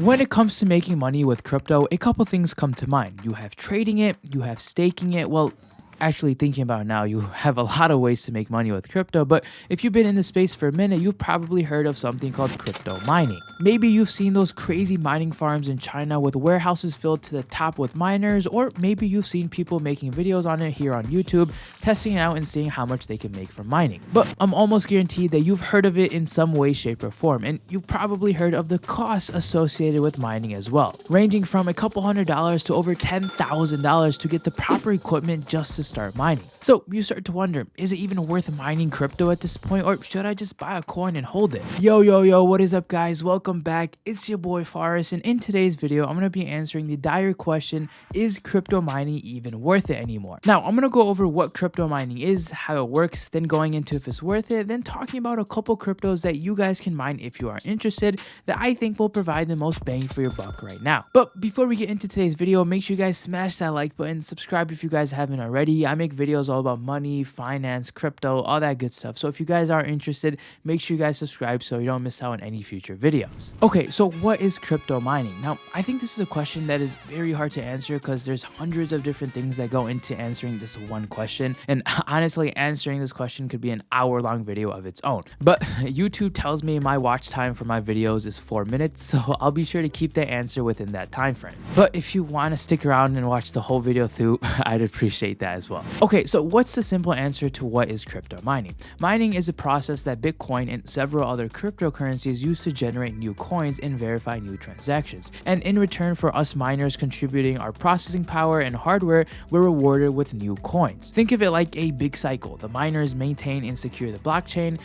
When it comes to making money with crypto, a couple things come to mind. You have trading it, you have staking it. Well, actually thinking about it now, you have a lot of ways to make money with crypto, but if you've been in the space for a minute, you've probably heard of something called crypto mining. Maybe you've seen those crazy mining farms in China with warehouses filled to the top with miners, or maybe you've seen people making videos on it here on YouTube, testing it out and seeing how much they can make from mining. But I'm almost guaranteed that you've heard of it in some way, shape, or form, and you've probably heard of the costs associated with mining as well, ranging from a couple $100s to over $10,000 to get the proper equipment just to start mining. So you start to wonder, is it even worth mining crypto at this point, or should I just buy a coin and hold it? Yo, what is up guys? Welcome back. It's your boy Forrest, and in today's video, I'm going to be answering the dire question, is crypto mining even worth it anymore? Now, I'm going to go over what crypto mining is, how it works, then going into if it's worth it, then talking about a couple cryptos that you guys can mine if you are interested, that I think will provide the most bang for your buck right now. But before we get into today's video, make sure you guys smash that like button, subscribe if you guys haven't already. I make videos all about money, finance, crypto, all that good stuff. So if you guys are interested, make sure you guys subscribe so you don't miss out on any future videos. Okay, so what is crypto mining? Now, I think this is a question that is very hard to answer because there's hundreds of different things that go into answering this one question. And honestly, answering this question could be an hour-long video of its own. But YouTube tells me my watch time for my videos is 4 minutes, so I'll be sure to keep the answer within that time frame. But if you want to stick around and watch the whole video through, I'd appreciate that as well. Okay, so what's the simple answer to what is crypto mining? Mining is a process that Bitcoin and several other cryptocurrencies use to generate new coins and verify new transactions. And in return for us miners contributing our processing power and hardware, we're rewarded with new coins. Think of it like a big cycle. The miners maintain and secure the blockchain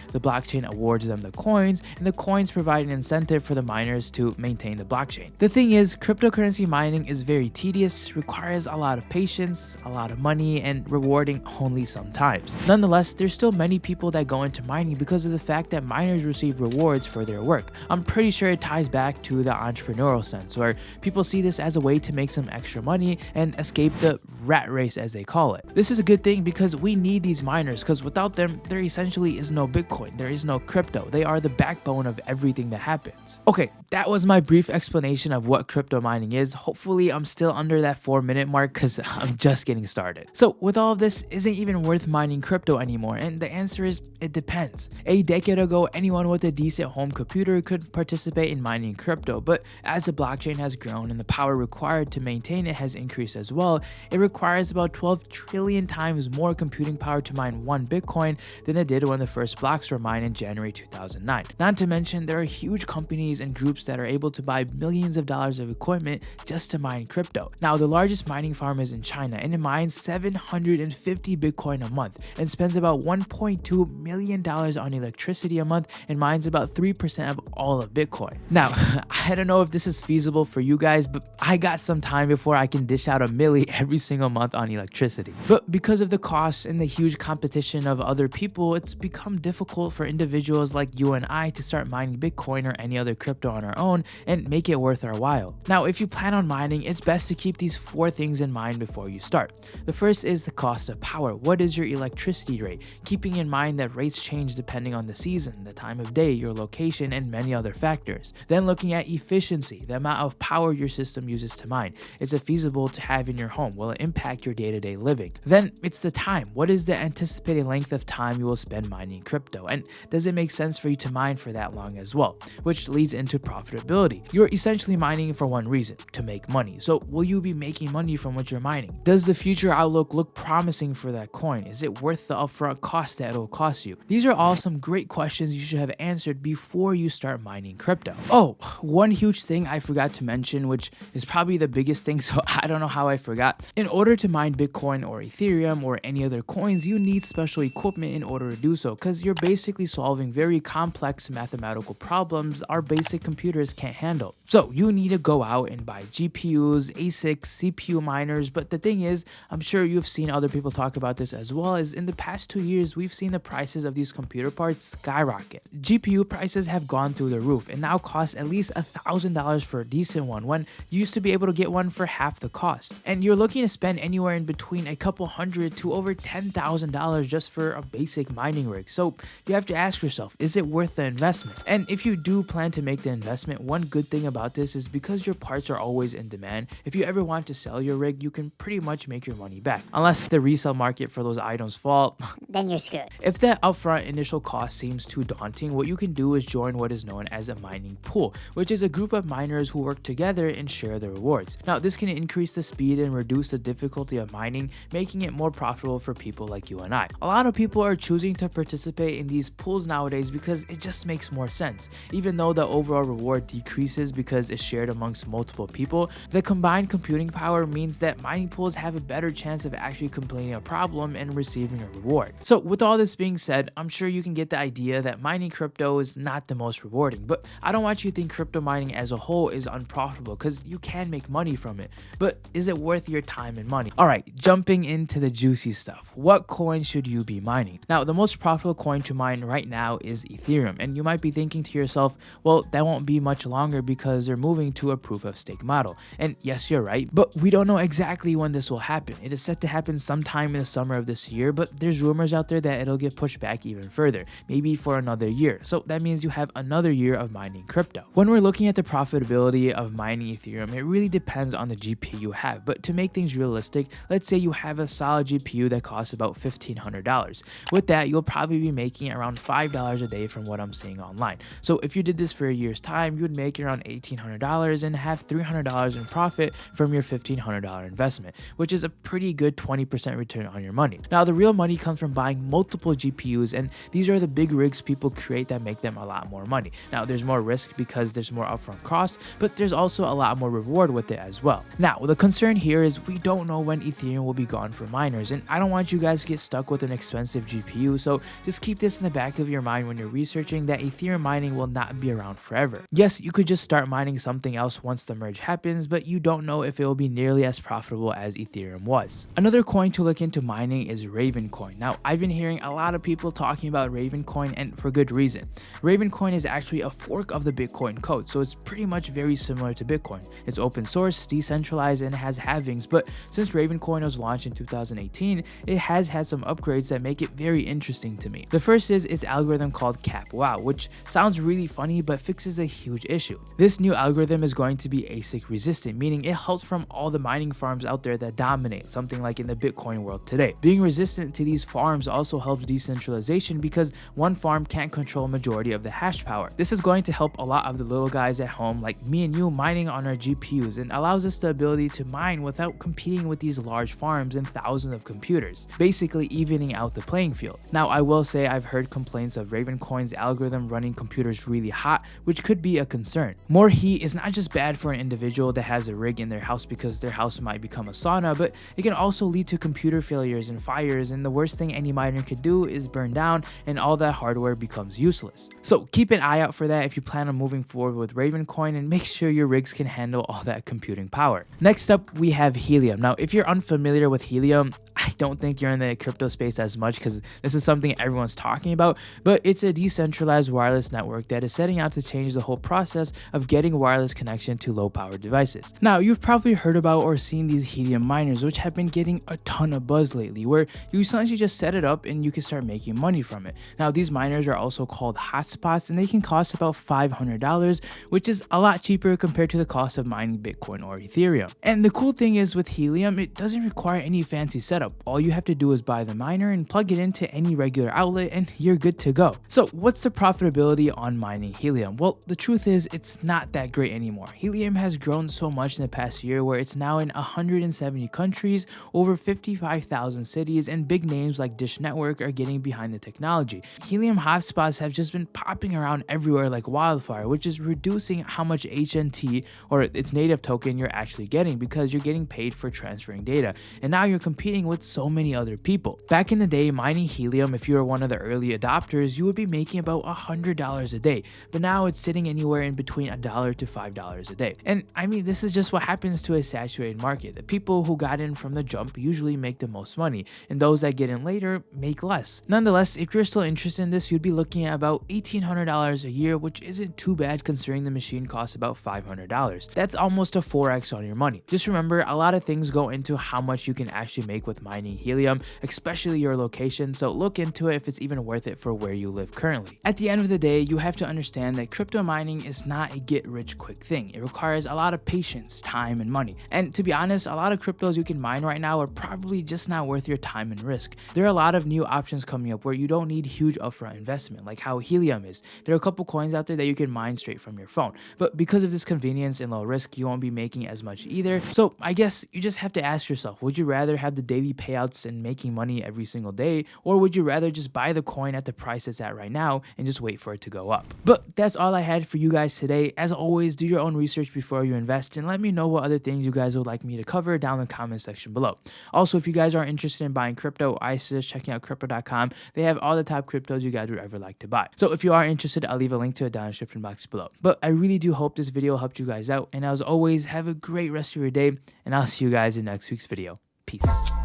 awards them the coins, and the coins provide an incentive for the miners to maintain the blockchain. The thing is, cryptocurrency mining is very tedious, requires a lot of patience, a lot of money, and rewarding only sometimes. Nonetheless, there's still many people that go into mining because of the fact that miners receive rewards for their work. I'm pretty sure it ties back to the entrepreneurial sense, where people see this as a way to make some extra money and escape the rat race, as they call it. This is a good thing because we need these miners, because without them, there essentially is no Bitcoin, there is no crypto. They are the backbone of everything that happens. Okay, that was my brief explanation of what crypto mining is. Hopefully, I'm still under that 4-minute mark because I'm just getting started. So with all of this, isn't even worth mining crypto anymore? And the answer is, it depends. A decade ago, anyone with a decent home computer could participate in mining crypto, but as the blockchain has grown and the power required to maintain it has increased as well, it requires about 12 trillion times more computing power to mine one Bitcoin than it did when the first blocks were mined in January 2009. Not to mention, there are huge companies and groups that are able to buy millions of dollars of equipment just to mine crypto. Now, the largest mining farm is in China, and it mines 750 Bitcoin a month and spends about $1.2 million on electricity a month and mines about 3% of all of Bitcoin. Now, I don't know if this is feasible for you guys, but I got some time before I can dish out $1 million every single month on electricity. But because of the costs and the huge competition of other people, it's become difficult for individuals like you and I to start mining Bitcoin or any other crypto on our own and make it worth our while. Now, if you plan on mining, it's best to keep these 4 things in mind before you start. The first is the cost of power. What is your electricity rate? Keeping in mind that rates change depending on the season, the time of day, your location, and many other factors. Then looking at efficiency, the amount of power your system uses to mine. Is it feasible to have in your home? Will it impact your day-to-day living? Then it's the time. What is the anticipated length of time you will spend mining crypto? And does it make sense for you to mine for that long as well? Which leads into profitability. You're essentially mining for one reason, to make money. So will you be making money from what you're mining? Does the future outlook look promising for that coin? Is it worth the upfront cost that it'll cost you? These are all some great questions you should have answered before you start mining crypto. Oh, one huge thing I forgot to mention, which is probably the biggest thing, so I don't know how I forgot. In order to mine Bitcoin or Ethereum or any other coins, you need special equipment in order to do so, because you're basically solving very complex mathematical problems our basic computers can't handle. So you need to go out and buy GPUs, ASICs, CPU miners, but the thing is, I'm sure you've seen other people talk about this as well, is in the past 2 years, we've seen the prices of these computer parts skyrocket. GPU prices have gone through the roof and now cost at least $1,000 for a decent one, when you used to be able to get one for half the cost. And you're looking to spend spend anywhere in between a couple hundred to over $10,000 just for a basic mining rig. So you have to ask yourself, is it worth the investment? And if you do plan to make the investment, one good thing about this is because your parts are always in demand, if you ever want to sell your rig, you can pretty much make your money back. Unless the resale market for those items fall, then you're screwed. If that upfront initial cost seems too daunting, what you can do is join what is known as a mining pool, which is a group of miners who work together and share the rewards. Now, this can increase the speed and reduce the difficulty of mining, making it more profitable for people like you and I. A lot of people are choosing to participate in these pools nowadays because it just makes more sense. Even though the overall reward decreases because it's shared amongst multiple people, the combined computing power means that mining pools have a better chance of actually completing a problem and receiving a reward. So with all this being said, I'm sure you can get the idea that mining crypto is not the most rewarding, but I don't want you to think crypto mining as a whole is unprofitable, because you can make money from it, but is it worth your time and money? Alright, jumping into the juicy stuff. What coin should you be mining? Now, the most profitable coin to mine right now is Ethereum, and you might be thinking to yourself, well, that won't be much longer because they're moving to a proof of stake model. And yes, you're right, but we don't know exactly when this will happen. It is set to happen sometime in the summer of this year, but there's rumors out there that it'll get pushed back even further, maybe for another year. So that means you have another year of mining crypto. When we're looking at the profitability of mining Ethereum, it really depends on the GPU you have, but to make things realistic, let's say you have a solid GPU that costs about $1,500. With that, you'll probably be making around $5 a day from what I'm seeing online. So if you did this for a year's time, you would make around $1,800 and have $300 in profit from your $1,500 investment, which is a pretty good 20% return on your money. Now, the real money comes from buying multiple GPUs, and these are the big rigs people create that make them a lot more money. Now, there's more risk because there's more upfront costs, but there's also a lot more reward with it as well. Now, the concern here is we don't know when Ethereum will be gone for miners, and I don't want you guys to get stuck with an expensive GPU, so just keep this in the back of your mind when you're researching that Ethereum mining will not be around forever. Yes, you could just start mining something else once the merge happens, but you don't know if it will be nearly as profitable as Ethereum was. Another coin to look into mining is Ravencoin. Now, I've been hearing a lot of people talking about Ravencoin, and for good reason. Ravencoin is actually a fork of the Bitcoin code, so it's pretty much very similar to Bitcoin. It's open source, decentralized, and has halvings, but since Ravencoin was launched in 2018, it has had some upgrades that make it very interesting to me. The first is its algorithm called CapWow, which sounds really funny but fixes a huge issue. This new algorithm is going to be ASIC resistant, meaning it helps from all the mining farms out there that dominate, something like in the Bitcoin world today. Being resistant to these farms also helps decentralization because one farm can't control a majority of the hash power. This is going to help a lot of the little guys at home like me and you mining on our GPUs, and allows us the ability to mine without competing with these large farms and thousands of computers, basically evening out the playing field. Now, I will say I've heard complaints of Ravencoin's algorithm running computers really hot, which could be a concern. More heat is not just bad for an individual that has a rig in their house because their house might become a sauna, but it can also lead to computer failures and fires, and the worst thing any miner could do is burn down and all that hardware becomes useless. So keep an eye out for that if you plan on moving forward with Ravencoin, and make sure your rigs can handle all that computing power. Next up, we have Helium. Now, if you're unfamiliar with Helium, I don't think you're in the crypto space as much because this is something everyone's talking about, but it's a decentralized wireless network that is setting out to change the whole process of getting wireless connection to low power devices. Now, you've probably heard about or seen these Helium miners, which have been getting a ton of buzz lately, where you essentially just set it up and you can start making money from it. Now, these miners are also called hotspots, and they can cost about $500, which is a lot cheaper compared to the cost of mining Bitcoin or Ethereum. And the cool thing is with Helium, it doesn't require any fancy setup. All you have to do is buy the miner and plug it into any regular outlet, and you're good to go. So what's the profitability on mining Helium? Well, the truth is it's not that great anymore. Helium has grown so much in the past year, where it's now in 170 countries, over 55,000 cities, and big names like Dish Network are getting behind the technology. Helium hotspots have just been popping around everywhere like wildfire, which is reducing how much HNT, or its native token, you're actually getting, because you're getting paid for transferring data. And now you're competing with but so many other people. Back in the day, mining helium, if you were one of the early adopters, you would be making about $100 a day, but now it's sitting anywhere in between $1 to $5 a day. And I mean, this is just what happens to a saturated market. The people who got in from the jump usually make the most money, and those that get in later make less. Nonetheless, if you're still interested in this, you'd be looking at about $1,800 a year, which isn't too bad considering the machine costs about $500. That's almost a 4x on your money. Just remember, a lot of things go into how much you can actually make with mining helium, especially your location, so look into it if it's even worth it for where you live currently. At the end of the day, you have to understand that crypto mining is not a get-rich-quick thing. It requires a lot of patience, time, and money. And to be honest, a lot of cryptos you can mine right now are probably just not worth your time and risk. There are a lot of new options coming up where you don't need huge upfront investment, like how helium is. There are a couple coins out there that you can mine straight from your phone, but because of this convenience and low risk, you won't be making as much either. So I guess you just have to ask yourself, would you rather have the daily payouts and making money every single day, or would you rather just buy the coin at the price it's at right now and just wait for it to go up? But that's all I had for you guys today. As always, do your own research before you invest, and let me know what other things you guys would like me to cover down in the comment section below. Also, if you guys are interested in buying crypto, I suggest checking out crypto.com. They have all the top cryptos you guys would ever like to buy. So if you are interested, I'll leave a link to it down in the description box below. But I really do hope this video helped you guys out, and as always, have a great rest of your day, and I'll see you guys in next week's video. Peace.